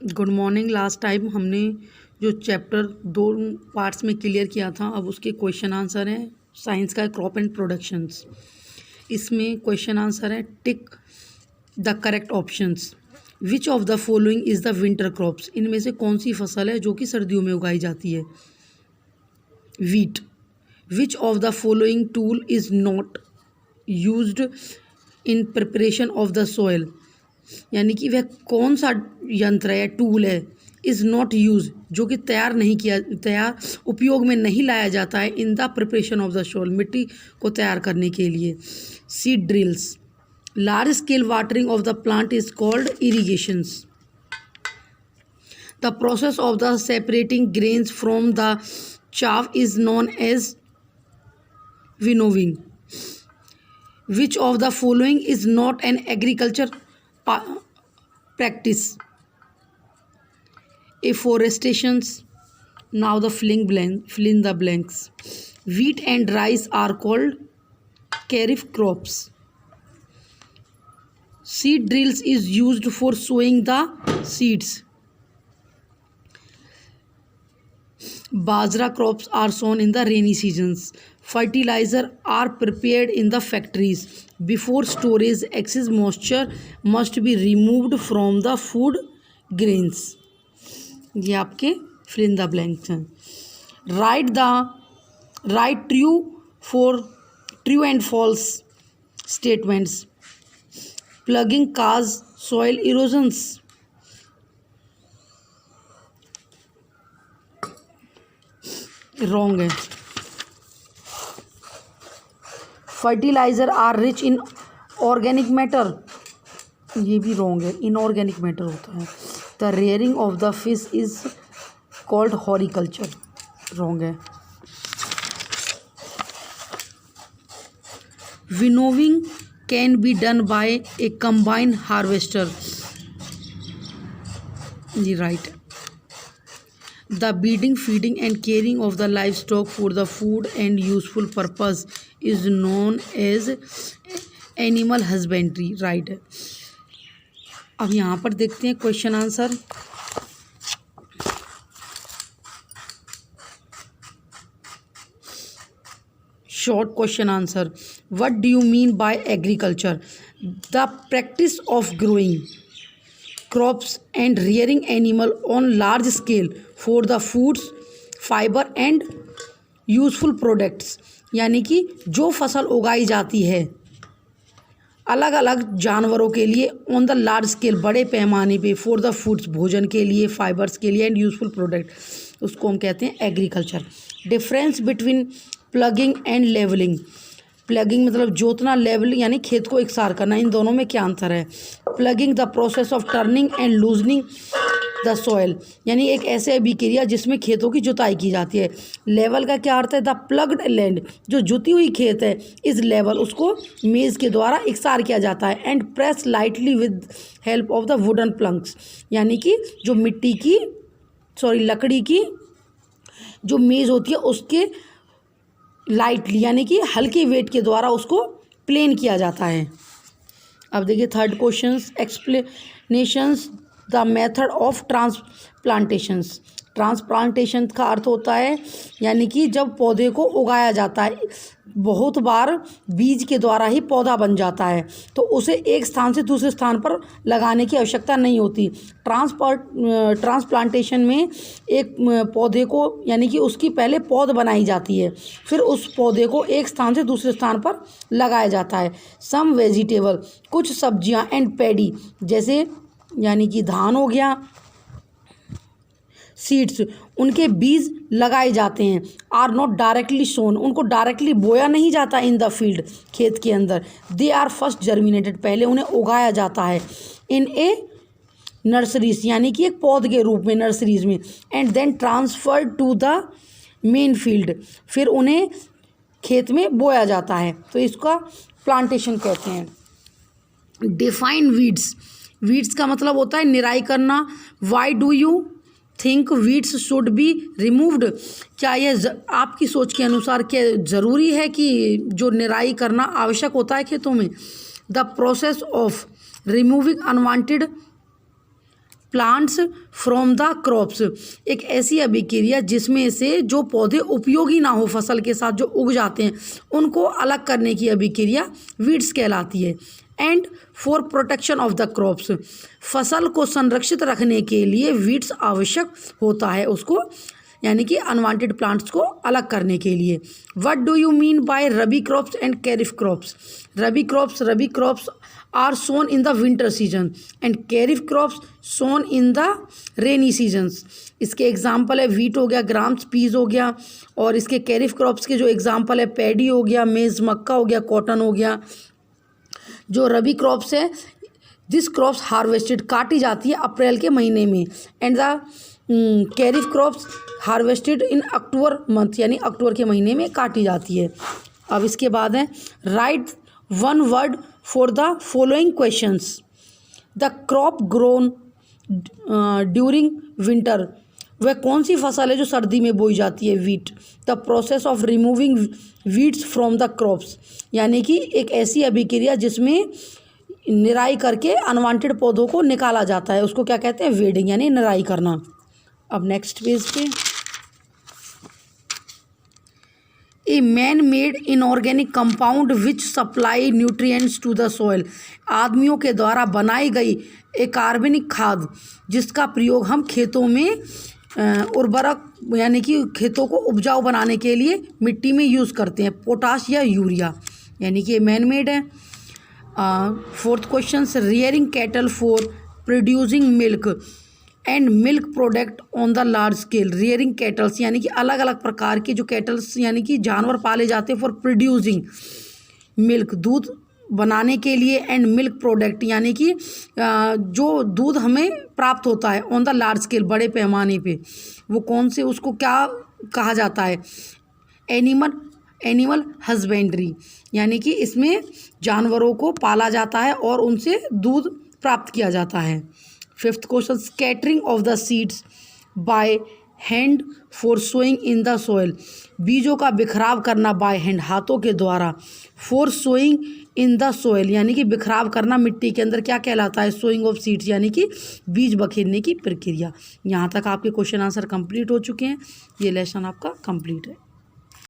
Good morning. Last time हमने जो chapter 2 parts में क्लियर किया था, अब उसके क्वेश्चन आंसर हैं। साइंस का क्रॉप एंड प्रोडक्शंस। इसमें क्वेश्चन आंसर है tick the correct options. Which of the following is the winter crops. इनमें से कौन सी फसल है जो कि सर्दियों में उगाई जाती है? Wheat. Which of the following tool is not used in preparation of the soil. यानी कि वह कौन सा यंत्र है या टूल है इज़ नॉट यूज, जो कि तैयार उपयोग में नहीं लाया जाता है in the preparation of the soil, मिट्टी को तैयार करने के लिए। Seed drills. Large scale watering of the plant is called irrigations. The process of the separating grains from the chaff is known as winnowing. Which of the following is not an agriculture practice? Afforestation. Now the fill in the blanks. Wheat and rice are called kharif crops. Seed drills is used for sowing the seeds. Bajra crops are sown in the rainy seasons. Fertilizer are prepared in the factories. Before storage, excess moisture must be removed from the food grains. ये आपके fill in the blanks हैं. Write true for true and false statements. Plugging cause soil erosions. Wrong है। Fertiliser are rich in organic matter, ये भी wrong है, inorganic matter होता है। The rearing of the fish is called horticulture, wrong है। Winnowing can be done by a combine harvester, ये right है। The breeding, feeding and caring of the livestock for the food and useful purpose is known as animal husbandry, right है। अब यहाँ पर देखते हैं question answer. Short question answer. What do you mean by agriculture? The practice of growing crops and rearing animal on large scale for the foods, fiber and useful products। यानी कि जो फसल उगाई जाती है अलग अलग जानवरों के लिए ऑन द लार्ज स्केल, बड़े पैमाने पे, फॉर द फूड्स, भोजन के लिए, फाइबर्स के लिए, एंड यूजफुल प्रोडक्ट, उसको हम कहते हैं agriculture. Difference between ploughing and levelling. Ploughing मतलब जोतना, लेवलिंग यानी खेत को एकसार करना। इन दोनों में क्या अंतर है? Plugging the process of turning and loosening the soil, यानी एक ऐसे अभिक्रिया जिसमें खेतों की जुताई की जाती है। लेवल का क्या अर्थ है? द प्लग्ड लैंड, जो जुती हुई खेत है इस लेवल, उसको मेज़ के द्वारा एकसार किया जाता है। And press lightly with help of the wooden planks, यानी कि जो लकड़ी की जो मेज़ होती है उसके लाइटली यानी कि हल्के वेट के द्वारा उसको प्लेन किया जाता है। अब देखिए third question. Explanations the method of transplantations. Transplantation का अर्थ होता है यानी कि जब पौधे को उगाया जाता है, बहुत बार बीज के द्वारा ही पौधा बन जाता है, तो उसे एक स्थान से दूसरे स्थान पर लगाने की आवश्यकता नहीं होती। ट्रांसप्लांटेशन में एक पौधे को यानी कि उसकी पहले पौध बनाई जाती है, फिर उस पौधे को एक स्थान से दूसरे स्थान पर लगाया जाता है। सम वेजिटेबल, कुछ सब्जियां, एंड पैडी, जैसे यानी कि धान हो गया, सीड्स, उनके बीज लगाए जाते हैं। आर नॉट डायरेक्टली सोन, उनको डायरेक्टली बोया नहीं जाता इन द फील्ड, खेत के अंदर। दे आर फर्स्ट जर्मिनेटेड, पहले उन्हें उगाया जाता है। इन ए नर्सरीज, यानी कि एक पौध के रूप में नर्सरीज में। And then transferred to the main field, फिर उन्हें खेत में बोया जाता है, तो इसका प्लांटेशन कहते हैं। Define weeds. वीड्स का मतलब होता है निराई करना। Why do you think weeds should be removed, क्या यह आपकी सोच के अनुसार क्या ज़रूरी है कि जो निराई करना आवश्यक होता है खेतों में? The process of removing unwanted plants from the crops, एक ऐसी अभिक्रिया जिसमें से जो पौधे उपयोगी ना हो फसल के साथ जो उग जाते हैं उनको अलग करने की अभिक्रिया वीड्स कहलाती है। And for protection of the crops, फसल को संरक्षित रखने के लिए वीड्स आवश्यक होता है उसको, यानी कि अनवांटेड प्लांट्स को अलग करने के लिए। What do you mean by rabi crops and kharif crops? Rabi crops are sown in the winter season and kharif crops sown in the rainy seasons. इसके एग्जाम्पल है वीट हो गया, ग्राम्स पीज हो गया, और इसके कैरिफ क्रॉप्स के जो एग्जाम्पल है पैडी हो गया, मेज़ मक्का हो गया, कॉटन हो गया। जो रबी क्रॉप्स है, दिस क्रॉप्स हार्वेस्टेड, काटी जाती है अप्रैल के महीने में, and the kharif crops harvested in October month, यानी अक्टूबर के महीने में काटी जाती है। अब इसके बाद है right one word for the following questions. The crop grown during winter, वह कौन सी फसल है जो सर्दी में बोई जाती है? Wheat. The process of removing weeds from the crops, यानी कि एक ऐसी अभिक्रिया जिसमें निराई करके अनवांटेड पौधों को निकाला जाता है, उसको क्या कहते हैं? वेडिंग, यानी निराई करना। अब नेक्स्ट पेज पे, a man made inorganic compound which supply nutrients to the soil, आदमियों के द्वारा बनाई गई एक कार्बनिक खाद जिसका प्रयोग हम खेतों में उर्वरक यानी कि खेतों को उपजाऊ बनाने के लिए मिट्टी में यूज़ करते हैं, पोटाश या यूरिया, यानी कि ये मैन मेड है। Fourth question, rearing cattle for producing milk and milk product on the large scale. Rearing kettles यानी कि अलग अलग प्रकार के जो कैटल्स यानी कि जानवर पाले जाते हैं फॉर प्रोड्यूसिंग मिल्क, दूध बनाने के लिए, एंड मिल्क प्रोडक्ट यानी कि जो दूध हमें प्राप्त होता है ऑन द लार्ज स्केल, बड़े पैमाने पे, वो कौन से, उसको क्या कहा जाता है? एनिमल हस्बेंड्री, यानी कि इसमें जानवरों को पाला जाता है और उनसे दूध प्राप्त किया जाता है। Fifth question, scattering of the seeds by hand for sowing in the soil, बीजों का बिखराव करना बाय हैंड, हाथों के द्वारा, for sowing in the soil यानी कि बिखराव करना मिट्टी के अंदर, क्या कहलाता है? सोइंग ऑफ सीड्स, यानी कि बीज बखेरने की प्रक्रिया। यहाँ तक आपके क्वेश्चन आंसर कंप्लीट हो चुके हैं। ये लेसन आपका कंप्लीट है।